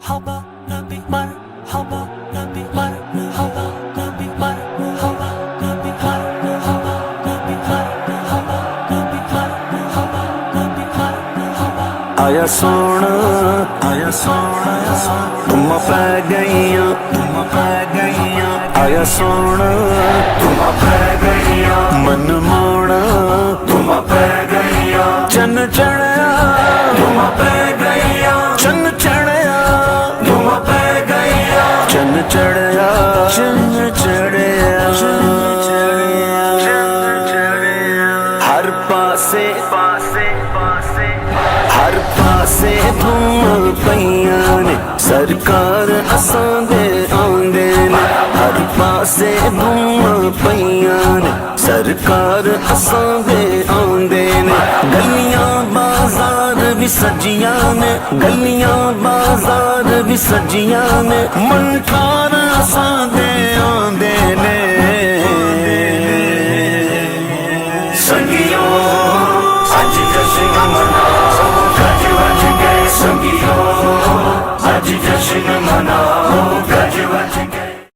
Haba Nabi Marhaba Nabi Marhaba Nabi Marhaba Nabi Marhaba Nabi Marhaba Nabi Marhaba Nabi Marhaba आया सोना तुम पै गईयां आया सोना तुम पै गईयां मन मोड़ा तुम पै गईयां चन चढ़या तुम पै गईयां चन चढ़या तुम पै गईयां चन चढ़या हर पासे धूम पईयां ने सरकार असां दे आंदे ने हर पासे धूम पईयां ने सरकार असां दे आंदे ने गलियां बाजार भी सजियां ने गलियां बाजार भी सजियां ने मनकार असां दे आंदे ने संगियों अज जश्न मना